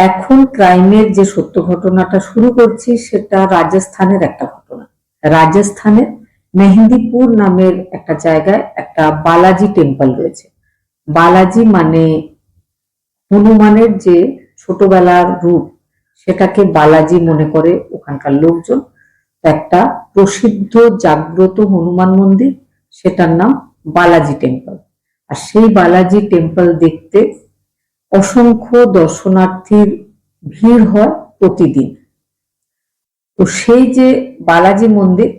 এখন ক্রাইমের যে সত্য ঘটনাটা শুরু করছি সেটা রাজস্থানের একটা ঘটনা। রাজস্থানের মেহেন্দিপুর নামের একটা জায়গায় একটা বালাজি টেম্পল রয়েছে। বালাজি মানে হনুমানের যে ছোটবেলার রূপ, সেটাকে বালাজি মনে করে ওখানকার লোকজন। একটা প্রসিদ্ধ জাগ্রত হনুমান মন্দির, সেটার নাম বালাজি টেম্পল। আর সেই বালাজি টেম্পল দেখতে অসংখ্য দর্শনার্থীর ভিড় হয় প্রতিদিন। তো সেই যে বালাজি মন্দির,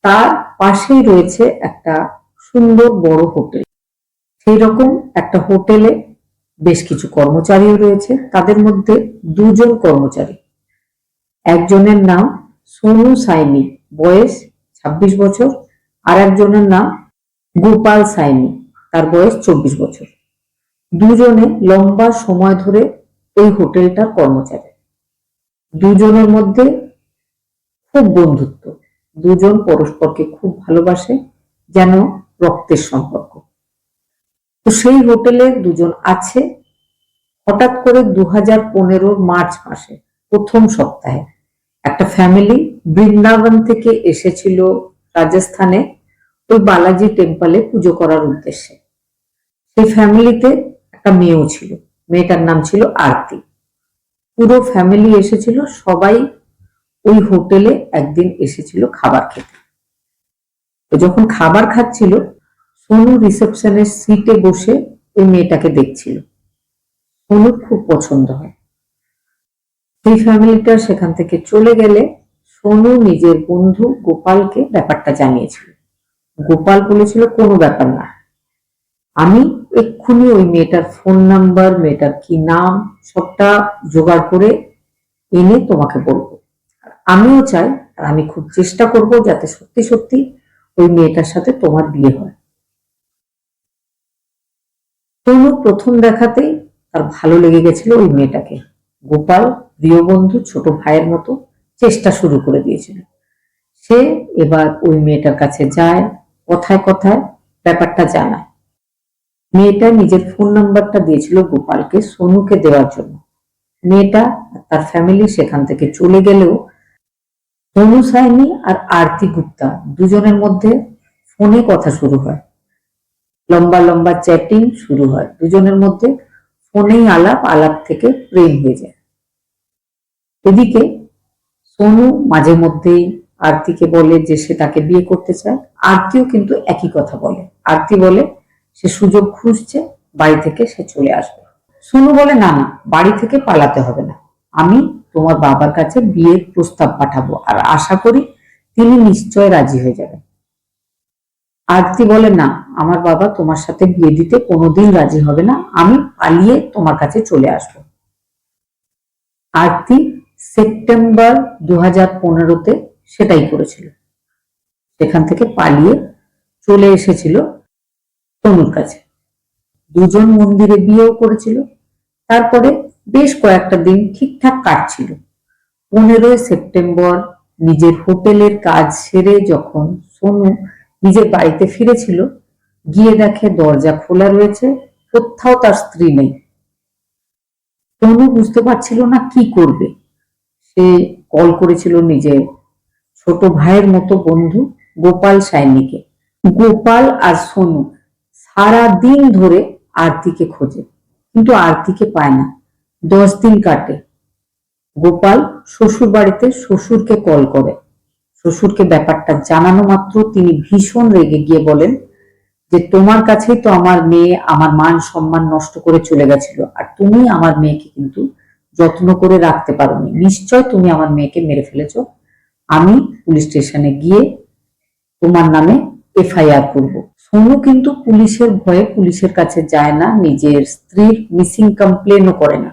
তার পাশেই রয়েছে একটা সুন্দর বড় হোটেল। সেই রকম একটা হোটেলে বেশ কিছু কর্মচারীও রয়েছে। তাদের মধ্যে দুজন কর্মচারী, একজনের নাম সোনু সাইনি, বয়স 26 বছর, আর একজনের নাম গোপাল সাইনি, তার বয়স 24 বছর। দুজনে লম্বা সময় ধরে এই হোটেলটার কর্মচারী। দুজনের মধ্যে খুব বন্ধুত্ব, দুজন পরস্পরকে খুব ভালোবাসে, যেন রক্তের সম্পর্ক। তো সেই হোটেলে দুজন আছে। হঠাৎ করে 2015 মার্চ মাসে প্রথম সপ্তাহে একটা ফ্যামিলি বৃন্দাবন থেকে এসেছিল রাজস্থানে ওই বালাজি টেম্পলে পুজো করার উদ্দেশ্যে। সেই ফ্যামিলিতে একটা মেয়েও ছিল, মেয়েটার নাম ছিল আরতি। পুরো ফ্যামিলি এসেছিল, সবাই ওই হোটেলে একদিন এসেছিল খাবার খেতে। তো যখন খাবার খাচ্ছিল, সোনু রিসেপশনের সিটে বসে ওই মেয়েটাকে দেখছিল। সোনুর খুব পছন্দ হয়। সেই ফ্যামিলিটা সেখান থেকে চলে গেলে সোনু নিজের বন্ধু গোপালকে ব্যাপারটা জানিয়েছিল। গোপাল বলেছিল কোনো ব্যাপার না, আমি এক্ষুনি ওই মেয়েটার ফোন নাম্বার, মেয়েটার কি নাম, সবটা জোগাড় করে এনে তোমাকে বলবো। আমিও চাই, আর আমি খুব চেষ্টা করব যাতে সত্যি সত্যি ওই মেয়েটার সাথে তোমার বিয়ে হয়। সোনু প্রথম দেখাতেই তার ভালো লেগে গেছিল ওই মেয়েটাকে। গোপাল প্রিয় বন্ধু, ছোট ভাইয়ের মতো চেষ্টা শুরু করে দিয়েছিল। সে এবার ওই মেয়েটার কাছে যায়, কথায় কথায় ব্যাপারটা জানায়। মেয়েটা নিজের ফোন নাম্বারটা দিয়েছিল গোপালকে সোনুকে দেওয়ার জন্য। মেয়েটা তার ফ্যামিলি সেখান থেকে চলে গেলেও সোনু সাইনি আর আরতি গুপ্তা দুজনের মধ্যে ফোনে কথা শুরু হয়। লম্বা লম্বা চ্যাটিং শুরু হয় দুজনের মধ্যে, ফোনেই আলাপ, আলাপ থেকে প্রেম হয়ে যায়। এদিকে সোনু মাঝে মধ্যেই আরতিকে বলে যে সে তাকে বিয়ে করতে চায়। আরতিও কিন্তু একই কথা বলে। আরতি বলে সে সুযোগ খুঁজছে, বাড়ি থেকে সে চলে আসবে। সোনু বলে না না, বাড়ি থেকে পালাতে হবে না, আমি তোমার বাবার কাছে বিয়ের প্রস্তাব পাঠাবো, আর আশা করি তিনি নিশ্চয় রাজি হয়ে যাবেন। আরতি বলে না, আমার বাবা তোমার সাথে বিয়ে দিতে কোনোদিন রাজি হবে না, আমি পালিয়ে তোমার কাছে চলে আসবো। আরতি সেপ্টেম্বর 2015-তে সেটাই করেছিল। সেখান থেকে পালিয়ে চলে এসেছিল তনুর কাছে। দুজন মন্দিরে বিয়েও করেছিল। তারপরে বেশ কয়েকটা দিন ঠিকঠাক কাটছিল। 15 সেপ্টেম্বর নিজের হোটেলের কাজ সেরে যখন সোনু নিজের বাড়িতে ফিরেছিল, গিয়ে দেখে দরজা খোলা রয়েছে, কোথাও তার স্ত্রী নেই। সোনু বুঝতে পারছিল না কি করবে। সে কল করেছিল নিজের ছোট ভাইয়ের মতো বন্ধু গোপাল সাইনিকে। গোপাল আর সোনু সারা দিন ধরে আরতিকে খোঁজে, কিন্তু আরতিকে পায় না। 10 দিন কাটে। গোপাল শ্বশুর বাড়িতে শ্বশুরকে কল করে। শ্বশুরকে ব্যাপারটা জানানো মাত্র তিনি ভীষণ রেগে গিয়ে বলেন যে তোমার কাছেই তো আমার মেয়ে আমার মান সম্মান নষ্ট করে চলে গেছিল, আর তুমি আমার মেয়েকে কিন্তু যত্ন করে রাখতে পারোনি, নিশ্চয় তুমি আমার মেয়েকে মেরে ফেলেছো। আমি পুলিশ স্টেশনে গিয়ে তোমার নামে এফআইআর করব। সোনু কিন্তু পুলিশের ভয়ে পুলিশের কাছে যায় না, নিজের স্ত্রীর মিসিং কমপ্লেনও করে না।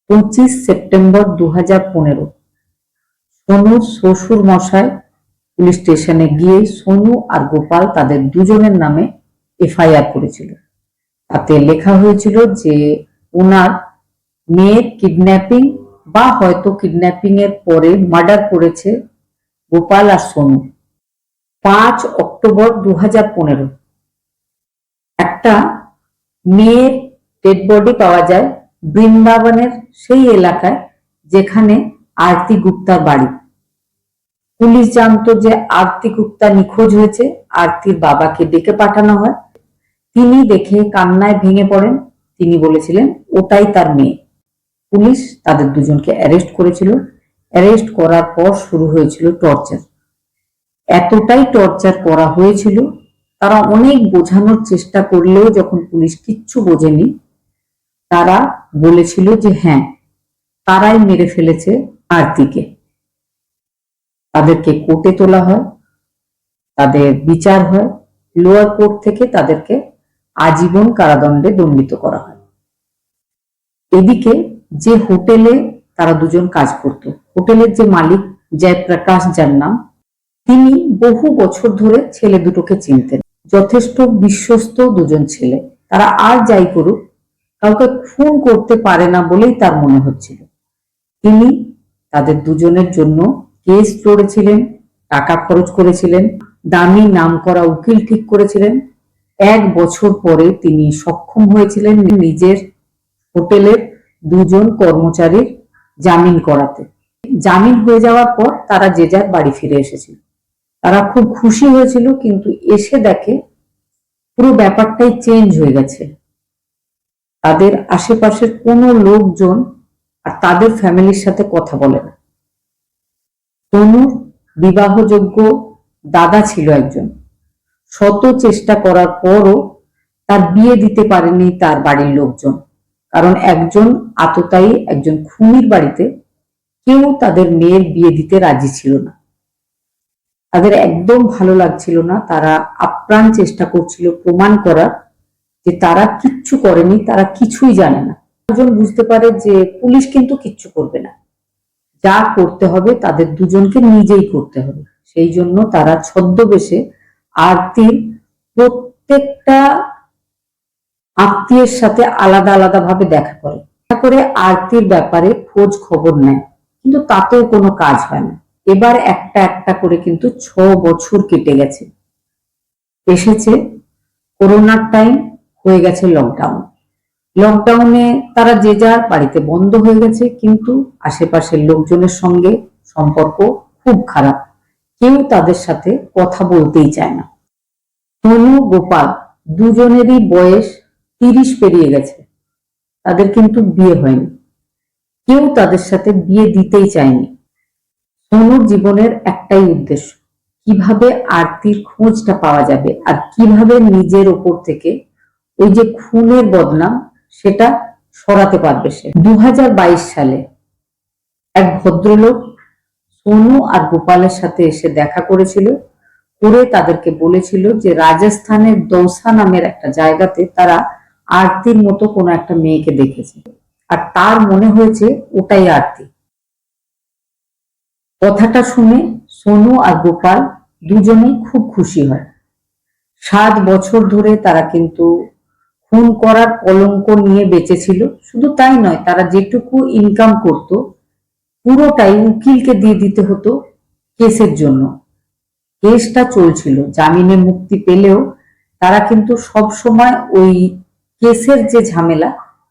25 সেপ্টেম্বর 2015 সোনুর শ্বশুর মশাই পুলিশ স্টেশনে গিয়ে সোনু আর গোপাল তাদের দুজনের নামে এফআইআর করেছিল। তাতে লেখা হয়েছিল যে ওনার মেয়ের কিডন্যাপিং বা হয়তো কিডন্যাপিং এর পরে মার্ডার করেছে গোপাল আর সোনু। 5 অক্টোবর 2015 একটা মেয়ের ডেড বডি পাওয়া যায় বৃন্দাবনের সেই এলাকায় যেখানে আরতি গুপ্তার বাড়ি। পুলিশ জানতো যে আরতি গুপ্তা নিখোঁজ হয়েছে। আরতির বাবাকে ডেকে পাঠানো হয়। তিনি দেখে কান্নায় ভেঙে পড়েন। তিনি বলেছিলেন ওটাই তার মেয়ে। পুলিশ তাদের দুজনকে অ্যারেস্ট করেছিল। অ্যারেস্ট করার পর শুরু হয়েছিল টর্চার। এতটাই টর্চার করা হয়েছিল, তারা অনেক বোঝানোর চেষ্টা করলেও যখন পুলিশ কিচ্ছু বোঝেনি, তারা বলেছিল যে হ্যাঁ, তারাই মেরে ফেলেছে আরতিকে। তাদেরকে কোর্টে তোলা হয়, তাদের বিচার হয়। লোয়ার কোর্ট থেকে তাদেরকে আজীবন কারাদণ্ডে দণ্ডিত করা হয়। এদিকে যে হোটেলে তারা দুজন কাজ করত, হোটেলের যে মালিক জয়প্রকাশ যার নাম, তিনি বহু বছর ধরে ছেলে দুটোকে চিনতেন। যথেষ্ট বিশ্বস্ত দুজন ছেলে। তারা আর যাই করুক, কাউকে খুন করতে পারে না বলেই তার মনে হচ্ছিল। তিনি তাদের দুজনের জন্য কেস লড়েছিলেন, টাকা খরচ করেছিলেন, দামি নামকরা উকিল ঠিক করেছিলেন। 1 বছর পরে তিনি সক্ষম হয়েছিলেন নিজের হোটেলের দুজন কর্মচারীর জামিন করাতে। জামিন হয়ে যাওয়ার পর তারা যে যার বাড়ি ফিরে এসেছিল। তারা খুব খুশি হয়েছিল, কিন্তু এসে দেখে পুরো ব্যাপারটাই চেঞ্জ হয়ে গেছে। তাদের আশেপাশের কোনো লোকজন আর তাদের ফ্যামিলির সাথে কথা বলে না। তনুর বিবাহযোগ্য দাদা ছিল একজন। শত চেষ্টা করার পরও তার বিয়ে দিতে পারেনি তার বাড়ির লোকজন, কারণ একজন আততায়ী, একজন খুনির বাড়িতে কেউ তাদের মেয়ের বিয়ে দিতে রাজি ছিল না। তাদের একদম ভালো লাগছিল না। তারা আপ্রাণ চেষ্টা করছিল প্রমাণ করার যে তারা কিচ্ছু করেনি, তারা কিছুই জানে না। একজন বুঝতে পারে যে পুলিশ কিন্তু কিচ্ছু করবে না, যা করতে হবে তাদের দুজনকে নিজেই করতে হবে। সেই জন্য তারা ছদ্মবেশে আরতির প্রত্যেকটা আত্মীয়ের সাথে আলাদা আলাদা ভাবে দেখা করে আরতির ব্যাপারে খোঁজ খবর নেয়, কিন্তু তাতেও কোনো কাজ হয় না। এবার একটা একটা করে কিন্তু 6 বছর কেটে গেছে। এসেছে করোনার টাইম, হয়ে গেছে লকডাউন। লকডাউনে তারা যে যার বাড়িতে বন্ধ হয়ে গেছে, কিন্তু আশেপাশের লোকজনের সঙ্গে সম্পর্ক খুব খারাপ। কেউ তাদের সাথে কথা বলতেই চায় না। তনু, গোপাল দুজনেরই বয়স 30 পেরিয়ে গেছে। তাদের কিন্তু বিয়ে হয়নি। কেউ তাদের সাথে বিয়ে দিতেই চায়নি। তনুর জীবনের একটাই উদ্দেশ্য, কিভাবে আরতির খোঁজটা পাওয়া যাবে আর কিভাবে নিজের ওপর থেকে ওই যে খুনের বদনাম সেটা সরাতে পারবে সে। 2022 সালে এক ভদ্রলোক সোনু আর গোপালের সাথে এসে দেখা করেছিল, করে তাদেরকে বলেছিল যে রাজস্থানের দৌসা নামের একটা জায়গাতে তারা আরতির মতো কোনো একটা মেয়েকে দেখেছে, আর তার মনে হয়েছে ওটাই আরতি। কথাটা শুনে সোনু আর গোপাল দুজনেই খুব খুশি হয়। 7 বছর ধরে তারা কিন্তু খুন করার কলঙ্ক নিয়ে বেঁচেছিল। শুধু তাই নয়, তারা যেটুকু ইনকাম করত পুরোটাই উকিলকে দিয়ে দিতে হতো কেসের জন্য। কেসটা চলছিল, জামিনে মুক্তি পেলেও তারা কিন্তু সব সময় ওই কেসের যে ঝামেলা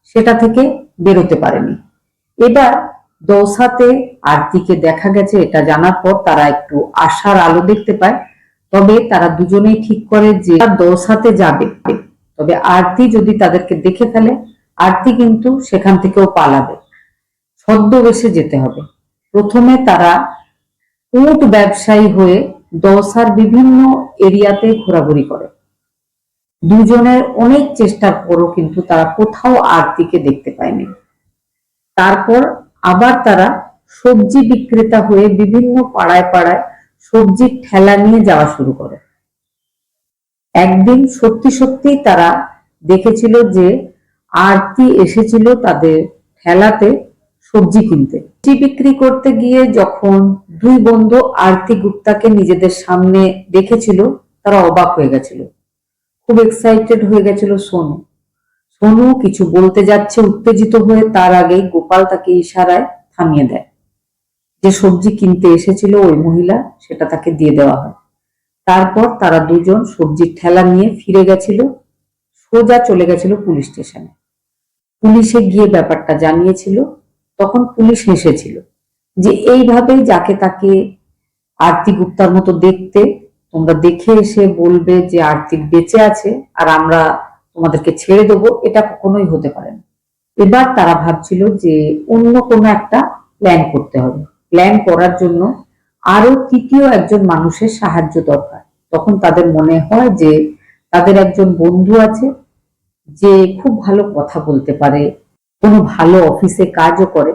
সেটা থেকে বেরোতে পারেনি। এবার দৌসাতে আরতিকে দেখা গেছে, এটা জানার পর তারা একটু আশার আলো দেখতে পায়। তবে তারা দুজনেই ঠিক করে যে দৌসাতে যাবে, তবে আরতি যদি তাদেরকে দেখে ফেলে, আরতি কিন্তু সেখান থেকেও পালাবে। ছদ্মবেশে যেতে হবে। প্রথমে তারা উট ব্যবসায়ী হয়ে দৌসার বিভিন্ন এরিয়াতে ঘোরাঘুরি করে। দুজনের অনেক চেষ্টার পরও কিন্তু তারা কোথাও আরতিকে দেখতে পায়নি। তারপর আবার তারা সবজি বিক্রেতা হয়ে বিভিন্ন পাড়ায় পাড়ায় সবজির ঠেলা নিয়ে যাওয়া শুরু করে। একদিন সত্যি সত্যি তারা দেখেছিল যে আরতি এসেছিল তাদের ঠেলাতে সবজি কিনতে। সবজি বিক্রি করতে গিয়ে যখন দুই বন্ধু আরতি গুপ্তাকে নিজেদের সামনে দেখেছিল, তারা অবাক হয়ে গেছিল। খুব এক্সাইটেড হয়ে গেছিল সোনু। সোনু কিছু বলতে যাচ্ছে উত্তেজিত হয়ে, তার আগেই গোপাল তাকে ইশারায় থামিয়ে দেয়। যে সবজি কিনতে এসেছিল ওই মহিলা, সেটা তাকে দিয়ে দেওয়া হয়। তারপর তারা দুজন সবজির ঠেলা নিয়ে ফিরে গেছিল, সোজা চলে গেছিল পুলিশ স্টেশনে। পুলিশে গিয়ে ব্যাপারটা জানিয়েছিল। তখন পুলিশ হেসেছিল যে এইভাবেই যাকে তাকে আরতি গুপ্তার মতো দেখতে, তোমরা দেখে এসে বলবে যে আরতি বেঁচে আছে আর আমরা তোমাদেরকে ছেড়ে দেবো, এটা কখনোই হতে পারে না। এবার তারা ভাবছিল যে অন্য কোনো একটা প্ল্যান করতে হবে। প্ল্যান করার জন্য আরো তৃতীয় একজন মানুষের সাহায্য দরকার। তখন তাদের মনে হয় যে তাদের একজন বন্ধু আছে যে খুব ভালো কথা বলতে পারে, কোনো ভালো অফিসে কাজও করে।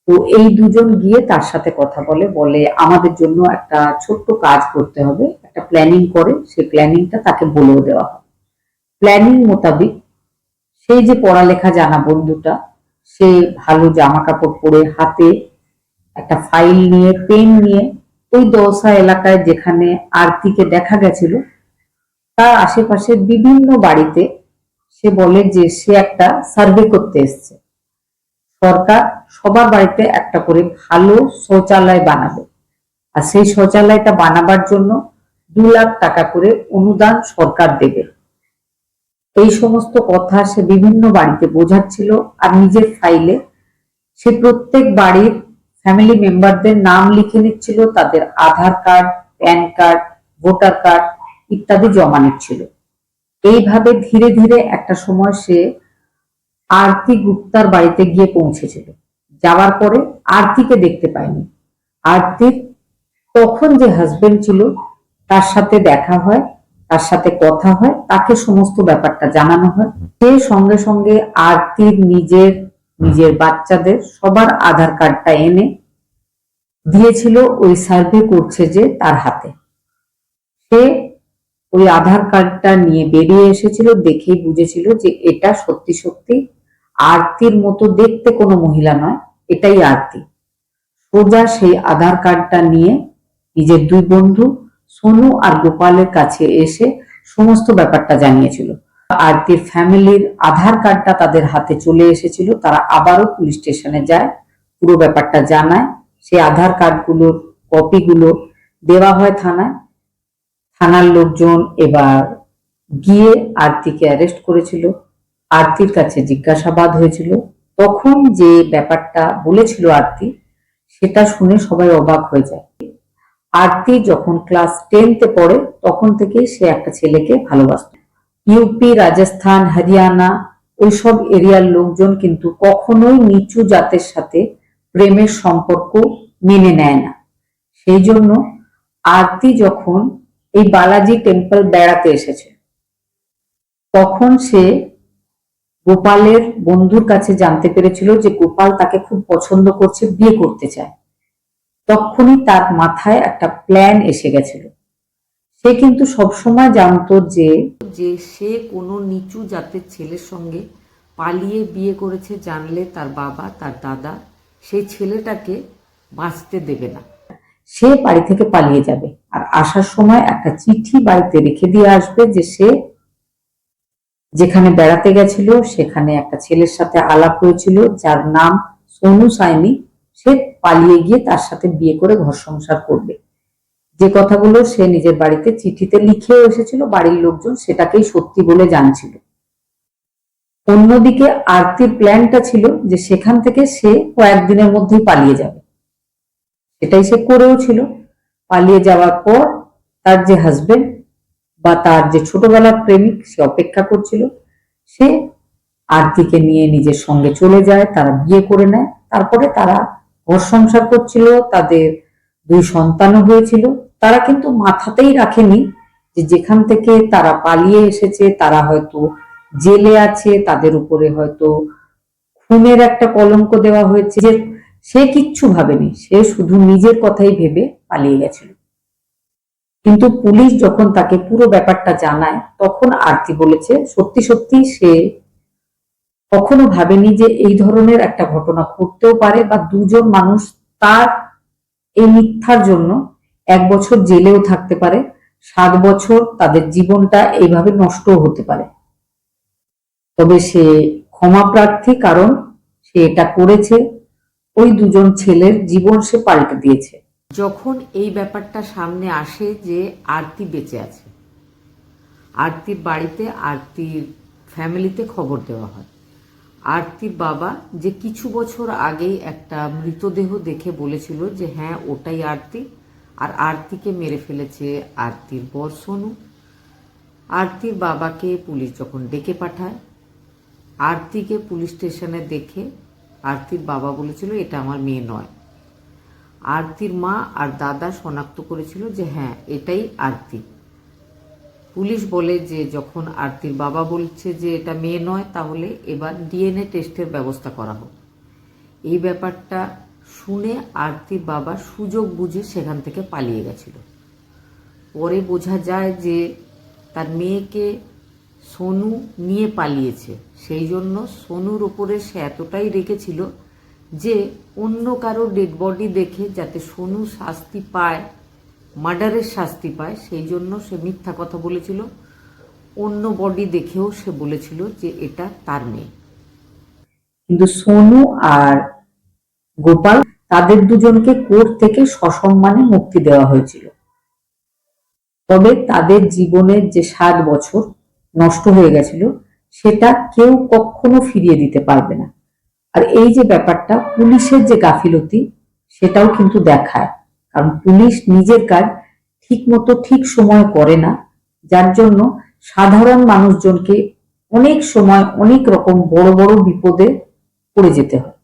তো এই দুজন গিয়ে তার সাথে কথা বলে, বলে আমাদের জন্য একটা ছোট্ট কাজ করতে হবে, একটা প্ল্যানিং করে সেই প্ল্যানিংটা তাকে বলেও দেওয়া হয়। প্ল্যানিং মোতাবেক সেই যে পড়ালেখা জানা বন্ধুটা, সে ভালো জামা কাপড় পরে হাতে একটা ফাইল নিয়ে পেন নিয়ে ওই দোসা এলাকায় যেখানে আরতিকে দেখা গেছিল তার আশেপাশে বিভিন্ন বাড়িতে সে বলে যে সে একটা সার্ভে করতে এসছে। সরকার সবার বাড়িতে একটা করে ভালো শৌচালয় বানাবে, আর সেই শৌচালয়টা বানাবার জন্য 2 লাখ টাকা করে অনুদান সরকার দেবে। এই সমস্ত কথা সে বিভিন্ন বাড়িতে বোঝাচ্ছিল। আর নিজের ফাইলে সে প্রত্যেক বাড়ির ফ্যামিলি মেম্বারদের নাম লিখে নিচ্ছিল, তাদের Aadhaar card, PAN card, voter card ইত্যাদি জমা নিচ্ছিল। এইভাবে ধীরে ধীরে একটা সময় সে আরতি গুপ্তার বাড়িতে গিয়ে পৌঁছেছিল। যাওয়ার পরে আরতিকে দেখতে পায়নি। আরতির তখন যে হাজবেন্ড ছিল তার সাথে দেখা হয়, তার সাথে কথা হয়, তাকে সমস্ত ব্যাপারটা জানানো হয়। সে সঙ্গে সঙ্গে আরতির নিজের নিজের বাচ্চাদের সবার আধার কার্ডটা এনে দিয়েছিল ওই সার্ভে করছে যে তার হাতে। সে ওই আধার কার্ডটা নিয়ে বেরিয়ে এসেছিল, দেখেই বুঝেছিল যে এটা সত্যি সত্যি আরতির মতো দেখতে কোনো মহিলা নয়, এটাই আরতি। সোজা সেই আধার কার্ডটা নিয়ে নিজের 2 বন্ধু সোনু আর গোপালের কাছে এসে সমস্ত ব্যাপারটা জানিয়েছিল। আরতির ফ্যামিলির আধার কার্ডটা তাদের হাতে চলে এসেছিল। তারা আবারও পুলিশ স্টেশনে যায়, পুরো ব্যাপারটা জানায়। সেই আধার কার্ডগুলোর কপিগুলো দেওয়া হয় থানায়। থানার লোকজন এবার গিয়ে আরতিকে অ্যারেস্ট করেছিল। আরতির কাছে জিজ্ঞাসাবাদ হয়েছিল। তখন যে ব্যাপারটা বলেছিল আরতি, সেটা শুনে সবাই অবাক হয়ে যায়। আরতি যখন ক্লাস 10-তে পড়ে তখন থেকেই সে একটা ছেলেকে ভালোবাসত। ইউপি, রাজস্থান, হরিয়ানা ওইসব এরিয়ার লোকজন কিন্তু কখনোই নিচু জাতের সাথে প্রেমের সম্পর্ক মেনে নেয় না। সেই জন্য আরতি যখন এই বালাজি টেম্পল বেড়াতে এসেছে তখন সে গোপালের বন্ধুর কাছে জানতে পেরেছিল যে গোপাল তাকে খুব পছন্দ করছে, বিয়ে করতে চায়। তখনই তার মাথায় একটা প্ল্যান এসে গেছিল। সে কিন্তু সবসময় জানতো যে যে সে কোনো নিচু জাতের ছেলের সঙ্গে পালিয়ে বিয়ে করেছে জানলে তার বাবা, তার দাদা সেই ছেলেটাকে বাঁচতে দেবে না। সে বাড়ি থেকে পালিয়ে যাবে আর আসার সময় একটা চিঠি বাড়িতে রেখে দিয়ে আসবে যে সে যেখানে বেড়াতে গেছিল সেখানে একটা ছেলের সাথে আলাপ হয়েছিল যার নাম সোনু সাইনি। সে পালিয়ে গিয়ে তার সাথে বিয়ে করে ঘর সংসার করবে। যে কথাগুলো সে নিজের বাড়িতে চিঠিতে লিখেও এসেছিল, বাড়ির লোকজন সেটাকেই সত্যি বলে জানছিল। অন্যদিকে আরতির প্ল্যানটা ছিল যে সেখান থেকে সে কয়েকদিনের মধ্যেই পালিয়ে যাবে। সেটাই সে করেও ছিল। পালিয়ে যাওয়ার পর তার যে হাজবেন্ড বা তার যে ছোটবেলার প্রেমিক সে অপেক্ষা করছিল। সে আরতিকে নিয়ে নিজের সঙ্গে চলে যায়, তারা বিয়ে করে নেয়। তারপরে তারা ঘর সংসার করছিল, তাদের 2 সন্তানও হয়েছিল। তারা কিন্তু মাথাতেই রাখেনি যে যেখান থেকে তারা পালিয়ে এসেছে তারা হয়তো জেলে আছে, তাদের উপরে হয়তো খুনের একটা কলঙ্ক দেওয়া হয়েছে। যে সে কিচ্ছু ভাবেনি, সে শুধু নিজের কথাই ভেবে পালিয়ে গেছিল। কিন্তু পুলিশ যখন তাকে পুরো ব্যাপারটা জানায় তখন আরতি বলেছে সত্যি সত্যি সে কখনো ভাবেনি যে এই ধরনের একটা ঘটনা ঘটতেও পারে, বা 2 জন মানুষ তার এই মিথ্যার জন্য 1 বছর জেলেও থাকতে পারে, 7 বছর তাদের জীবনটা এইভাবে নষ্টও হতে পারে। তবে সে ক্ষমা প্রার্থী, কারণ সে এটা করেছে ওই 2 জন ছেলের জীবন সে পাল্টে দিয়েছে। যখন এই ব্যাপারটা সামনে আসে যে আরতি বেঁচে আছে, আরতির বাড়িতে, আরতির ফ্যামিলিতে খবর দেওয়া হয়। আরতির বাবা যে কিছু বছর আগেই একটা মৃতদেহ দেখে বলেছিল যে হ্যাঁ ওটাই আরতি, আর আরতিকে মেরে ফেলেছে আরতির বর সোনু। আরতির বাবাকে পুলিশ যখন ডেকে পাঠায়, আরতিকে পুলিশ স্টেশনে দেখে আরতির বাবা বলেছিল এটা আমার মেয়ে নয়। আরতির মা আর দাদা শনাক্ত করেছিল যে হ্যাঁ এটাই আরতি। পুলিশ বলে যে যখন আরতির বাবা বলছে যে এটা মেয়ে নয়, তাহলে এবার ডিএনএ টেস্টের ব্যবস্থা করা হোক। এই ব্যাপারটা শুনে আরতির বাবা সুযোগ বুঝে সেখান থেকে পালিয়ে গেছিল। পরে বোঝা যায় যে তার মেয়েকে সোনু নিয়ে পালিয়েছে, সেই জন্য সোনুর ওপরে সে এতটাই রেগেছিল যে অন্য কারো ডেড বডি দেখে যাতে সোনু শাস্তি পায়, মার্ডারের শাস্তি পায়, সেই জন্য সে মিথ্যা কথা বলেছিল। অন্য বডি দেখেও সে বলেছিল যে এটা তার মেয়ে। কিন্তু সোনু আর গোপাল তাদের দুজনকে কোর্ট থেকে সসম্মানে মুক্তি দেওয়া হয়েছিল। তবে তাদের জীবনের যে 7 বছর নষ্ট হয়ে গেছিল সেটা কেউ কখনো ফিরিয়ে দিতে পারবে না। আর এই যে ব্যাপারটা, পুলিশের যে গাফিলতি সেটাও কিন্তু দেখায়, কারণ পুলিশ নিজের কাজ ঠিক মতো ঠিক সময় করে না, যার জন্য সাধারণ মানুষজনকে অনেক সময় অনেক রকম বড় বড় বিপদে পড়ে যেতে হয়।